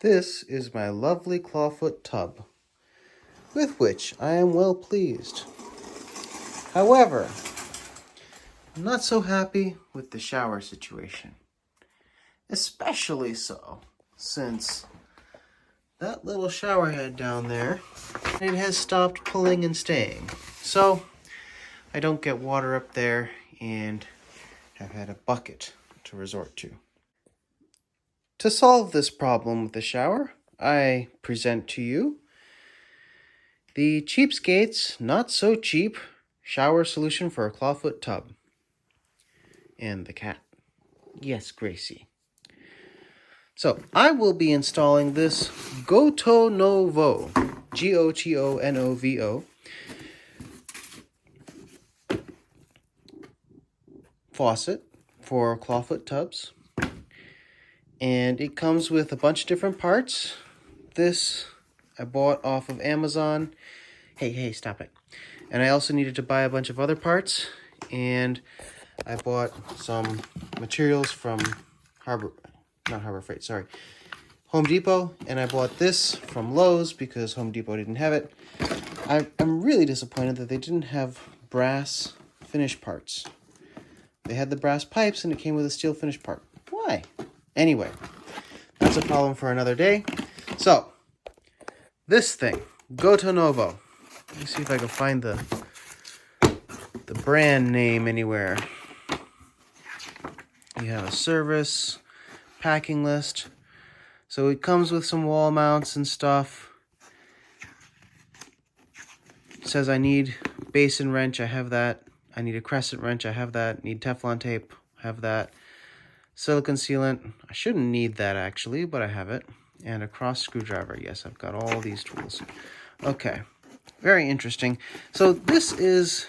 This is my lovely clawfoot tub, with which I am well pleased. However, I'm not so happy with the shower situation. Especially so, since that little shower head down there, it has stopped pulling and staying. So, I don't get water up there and have had a bucket to resort to. To solve this problem with the shower, I present to you the Cheapskate's Not So Cheap Shower Solution for a Clawfoot Tub. And the cat. Yes, Gracie. So, I will be installing this GOTONOVO, GOTONOVO, faucet for clawfoot tubs. And it comes with a bunch of different parts. This I bought off of Amazon. Hey, stop it. And I also needed to buy a bunch of other parts. And I bought some materials from Home Depot. And I bought this from Lowe's because Home Depot didn't have it. I'm really disappointed that they didn't have brass finish parts. They had the brass pipes and it came with a steel finish part. Why? Anyway, that's a problem for another day. So, this thing, GOTONOVO. Let me see if I can find the brand name anywhere. You have a service, packing list. So it comes with some wall mounts and stuff. It says I need basin wrench, I have that. I need a crescent wrench, I have that. Need Teflon tape, I have that. Silicone sealant, I shouldn't need that actually, but I have it. And a cross screwdriver, yes, I've got all these tools. Okay, very interesting. So this is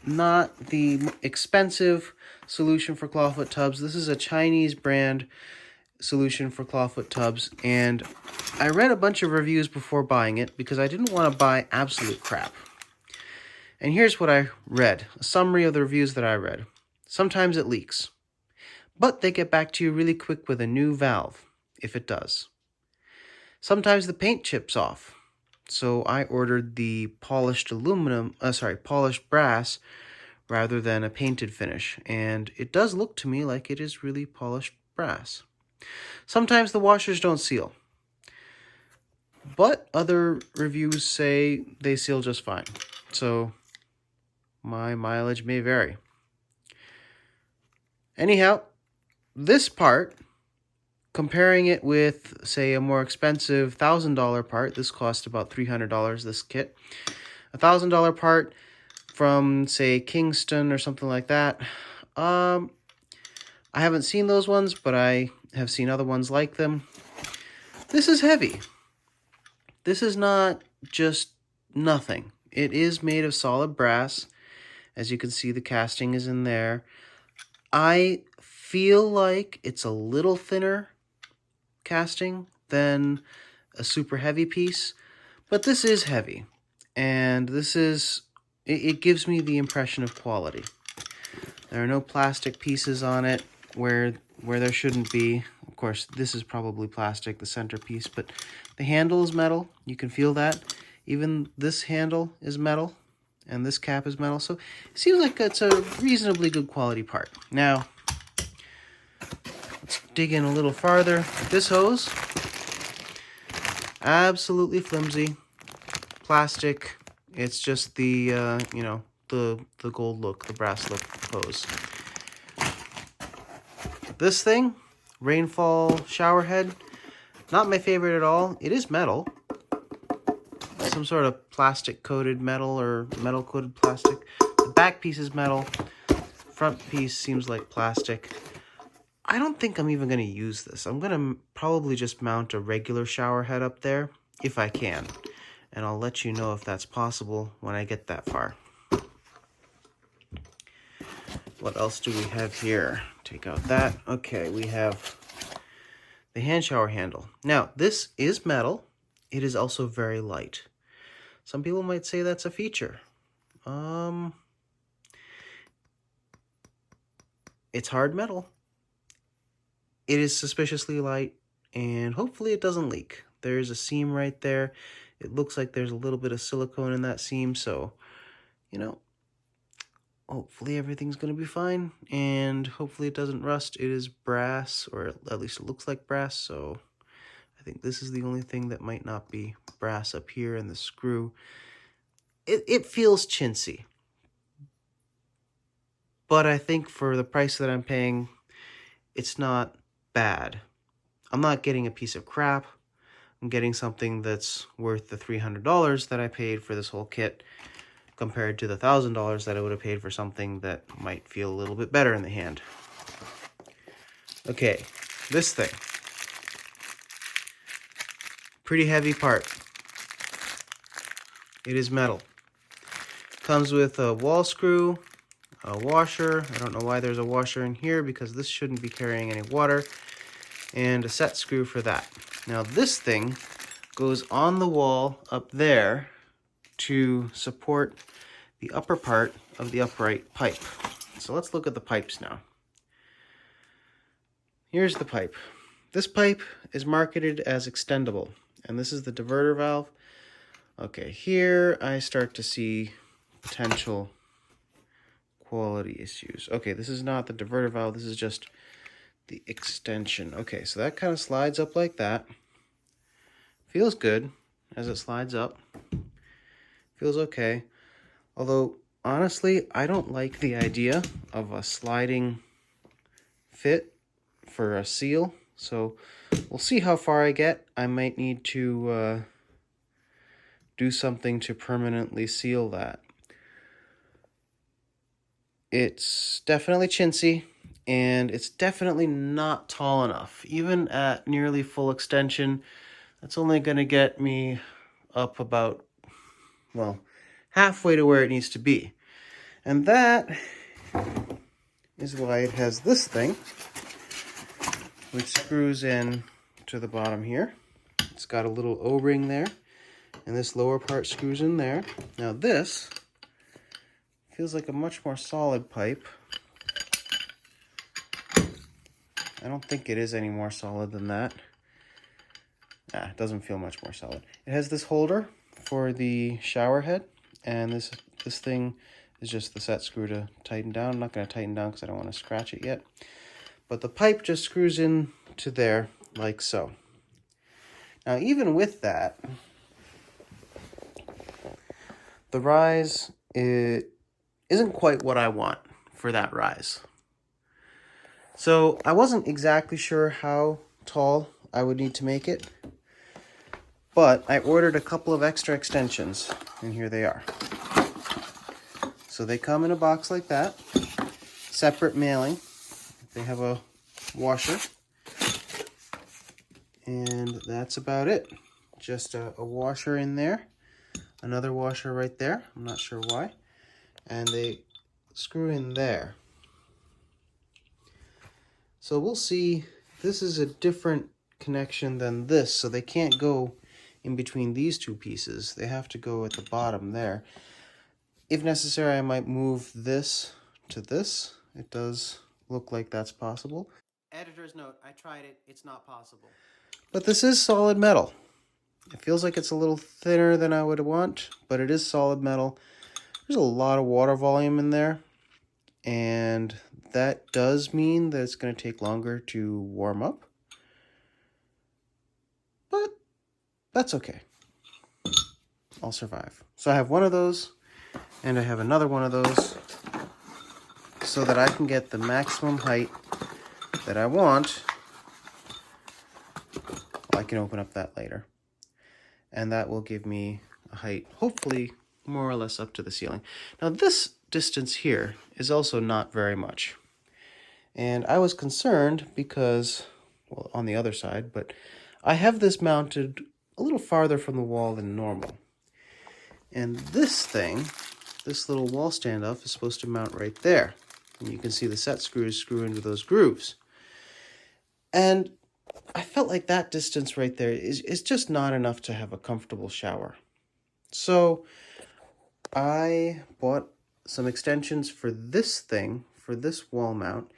not the expensive solution for clawfoot tubs. This is a Chinese brand solution for clawfoot tubs, and I read a bunch of reviews before buying it because I didn't want to buy absolute crap. And here's what I read, a summary of the reviews that I read. Sometimes it leaks, but they get back to you really quick with a new valve, if it does. Sometimes the paint chips off, so I ordered the polished brass rather than a painted finish, and it does look to me like it is really polished brass. Sometimes the washers don't seal, but other reviews say they seal just fine, so my mileage may vary. Anyhow, this part, comparing it with, say, a more expensive $1,000 part, this cost about $300, this kit. A $1,000 part from, say, Kingston or something like that. I haven't seen those ones, but I have seen other ones like them. This is heavy. This is not just nothing. It is made of solid brass. As you can see, the casting is in there. I feel like it's a little thinner casting than a super heavy piece, but this is heavy, and it gives me the impression of quality. There are no plastic pieces on it where there shouldn't be. Of course, this is probably plastic, the centerpiece, but the handle is metal. You can feel that. Even this handle is metal, and this cap is metal, so it seems like it's a reasonably good quality part. Now, let's dig in a little farther. This hose, absolutely flimsy, plastic. It's just the, the gold look, the brass look hose. This thing, rainfall shower head, not my favorite at all. It is metal. Some sort of plastic coated metal or metal coated plastic. The back piece is metal. Front piece seems like plastic. I don't think I'm even going to use this. I'm going to probably just mount a regular shower head up there if I can. And I'll let you know if that's possible when I get that far. What else do we have here? Take out that. Okay, we have the hand shower handle. Now, this is metal. It is also very light. Some people might say that's a feature. It's hard metal. It is suspiciously light, and hopefully it doesn't leak. There's a seam right there. It looks like there's a little bit of silicone in that seam, so, you know, hopefully everything's going to be fine, and hopefully it doesn't rust. It is brass, or at least it looks like brass, so I think this is the only thing that might not be brass up here, and the screw. It feels chintzy, but I think for the price that I'm paying, it's not bad. I'm not getting a piece of crap. I'm getting something that's worth the $300 that I paid for this whole kit, compared to the $1,000 that I would have paid for something that might feel a little bit better in the hand. Okay, this thing. Pretty heavy part. It is metal. Comes with a wall screw, a washer. I don't know why there's a washer in here, because this shouldn't be carrying any water, and a set screw for that. Now this thing goes on the wall up there to support the upper part of the upright pipe. So let's look at the pipes now. Here's the pipe. This pipe is marketed as extendable, and this is the diverter valve. Okay, here I start to see potential quality issues. Okay, this is not the diverter valve, this is just the extension. Okay, so that kind of slides up like that. Feels good as it slides up. Feels okay. Although, honestly, I don't like the idea of a sliding fit for a seal. So we'll see how far I get. I might need to do something to permanently seal that. It's definitely chintzy, and it's definitely not tall enough. Even at nearly full extension, that's only going to get me up about, well, halfway to where it needs to be. And that is why it has this thing, which screws in to the bottom here. It's got a little O-ring there, and this lower part screws in there. Now this feels like a much more solid pipe. I don't think it is any more solid than that. It doesn't feel much more solid. It has this holder for the shower head, and this thing is just the set screw to tighten down. I'm not going to tighten down because I don't want to scratch it yet. But the pipe just screws in to there like so. Now even with that, the rise isn't quite what I want for that rise. So I wasn't exactly sure how tall I would need to make it, but I ordered a couple of extra extensions, and here they are. So they come in a box like that, separate mailing. They have a washer, and that's about it. Just a washer in there, another washer right there, I'm not sure why, and they screw in there. So we'll see. This is a different connection than this, so they can't go in between these two pieces. They have to go at the bottom there. If necessary, I might move this to this. It does look like that's possible. Editor's note, I tried it, it's not possible. But this is solid metal. It feels like it's a little thinner than I would want, but it is solid metal. There's a lot of water volume in there, and that does mean that it's going to take longer to warm up. But that's okay. I'll survive. So I have one of those, and I have another one of those, so that I can get the maximum height that I want. I can open up that later. And that will give me a height, hopefully, more or less up to the ceiling. Now this distance here is also not very much. And I was concerned because, well, on the other side, but I have this mounted a little farther from the wall than normal. And this thing, this little wall standoff, is supposed to mount right there. And you can see the set screws screw into those grooves. And I felt like that distance right there is just not enough to have a comfortable shower. So I bought some extensions for this thing, for this wall mount,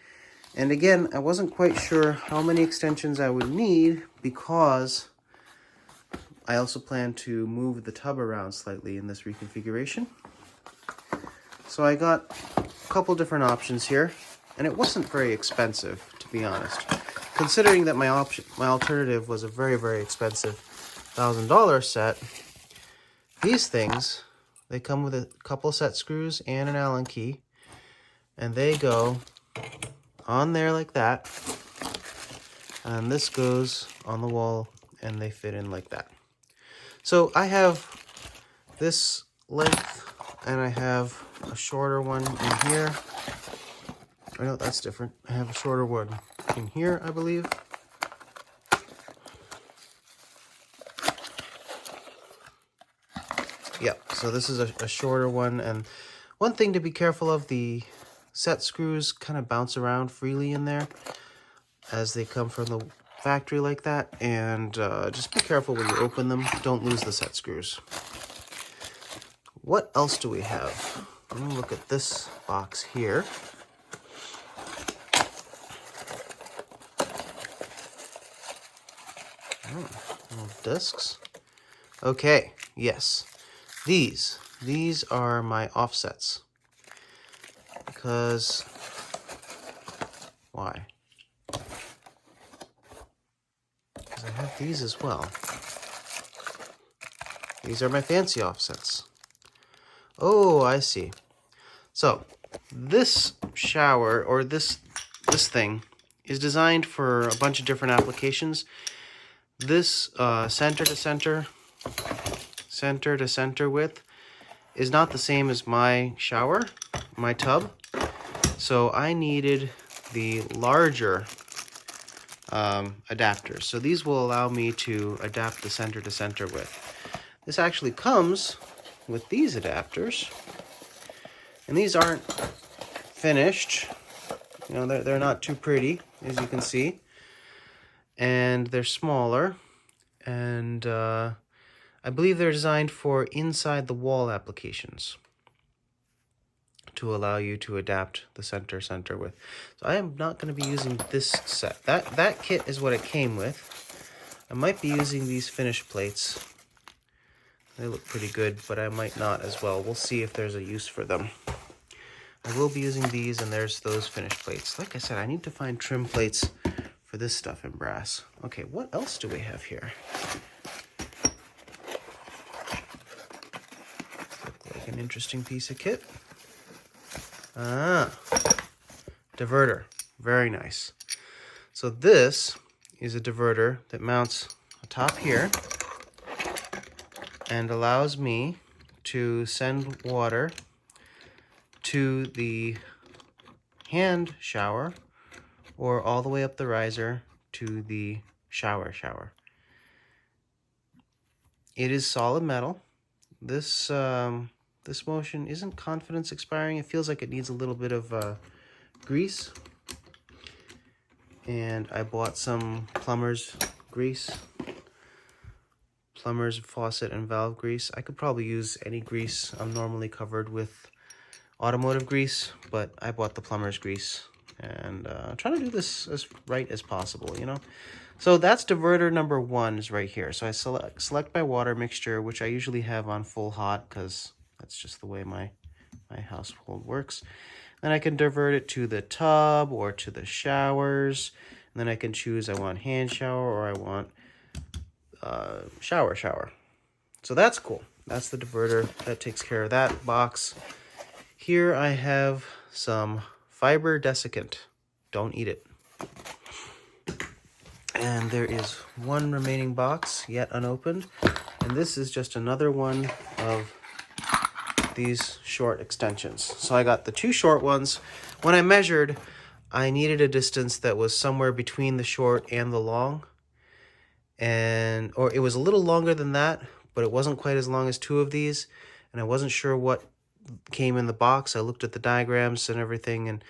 And again, I wasn't quite sure how many extensions I would need because I also plan to move the tub around slightly in this reconfiguration. So I got a couple different options here, and it wasn't very expensive, to be honest. Considering that my alternative was a very, very expensive $1,000 set, these things, they come with a couple set screws and an Allen key, and they go on there like that, and this goes on the wall, and they fit in like that. So I have this length, and I have a shorter one in here. Oh no, that's different. I have a shorter one in here, I believe. Yeah, so this is a shorter one, and one thing to be careful of, the set screws kind of bounce around freely in there as they come from the factory like that, and just be careful when you open them. Don't lose the set screws. What else do we have? Let me look at this box here. Oh, little discs. Okay, yes. These are my offsets. Because, why? Because I have these as well. These are my fancy offsets. Oh, I see. So, this shower, or this thing, is designed for a bunch of different applications. This center to center width is not the same as my shower, my tub. So I needed the larger adapters. So these will allow me to adapt the center to center width. This actually comes with these adapters, and these aren't finished. You know, they're not too pretty, as you can see, and they're smaller, and I believe they're designed for inside the wall applications to allow you to adapt the center width. So I am not going to be using this set. That kit is what it came with. I might be using these finished plates. They look pretty good, but I might not as well. We'll see if there's a use for them. I will be using these, and there's those finished plates. Like I said, I need to find trim plates for this stuff in brass. Okay, what else do we have here? Look like an interesting piece of kit. Ah, diverter. Very nice. So this is a diverter that mounts atop here and allows me to send water to the hand shower or all the way up the riser to the shower. It is solid metal. This this motion isn't confidence expiring. It feels like it needs a little bit of grease. And I bought some plumber's grease. Plumber's faucet and valve grease. I could probably use any grease. I'm normally covered with automotive grease, but I bought the plumber's grease. And I'm trying to do this as right as possible, you know? So that's diverter number 1 is right here. So I select my water mixture, which I usually have on full hot because that's just the way my household works. Then I can divert it to the tub or to the showers. And then I can choose I want hand shower or I want shower. So that's cool. That's the diverter. That takes care of that box. Here I have some fiber desiccant. Don't eat it. And there is one remaining box, yet unopened. And this is just another one of these short extensions. So I got the 2 short ones. When I measured, I needed a distance that was somewhere between the short and the long. Or it was a little longer than that, but it wasn't quite as long as 2 of these. And I wasn't sure what came in the box. I looked at the diagrams and everything and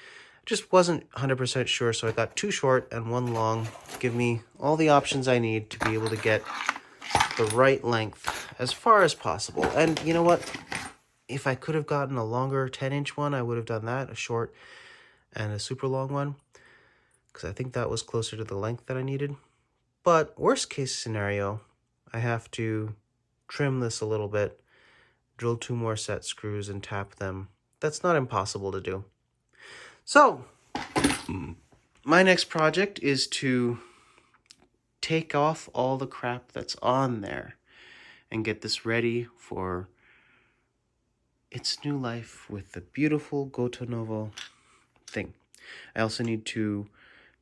just wasn't 100% sure. So I got 2 short and 1 long to give me all the options I need to be able to get the right length as far as possible. And you know what? If I could have gotten a longer 10-inch one, I would have done that, a short and a super long one. because I think that was closer to the length that I needed. But worst case scenario, I have to trim this a little bit, drill 2 more set screws and tap them. That's not impossible to do. So, my next project is to take off all the crap that's on there and get this ready for its new life with the beautiful GOTONOVO thing. I also need to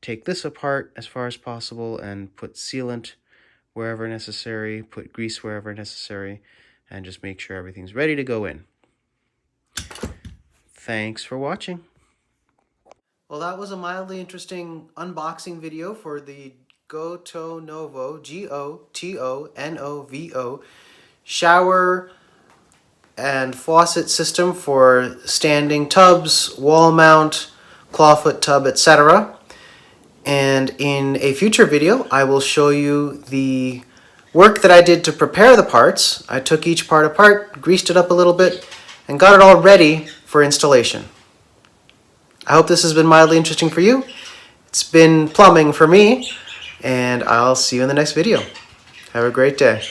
take this apart as far as possible and put sealant wherever necessary, put grease wherever necessary, and just make sure everything's ready to go in. Thanks for watching. Well, that was a mildly interesting unboxing video for the GOTONOVO, G-O-T-O-N-O-V-O, shower and faucet system for standing tubs, wall mount, clawfoot tub, etc. And in a future video, I will show you the work that I did to prepare the parts. I took each part apart, greased it up a little bit, and got it all ready for installation. I hope this has been mildly interesting for you. It's been plumbing for me, and I'll see you in the next video. Have a great day.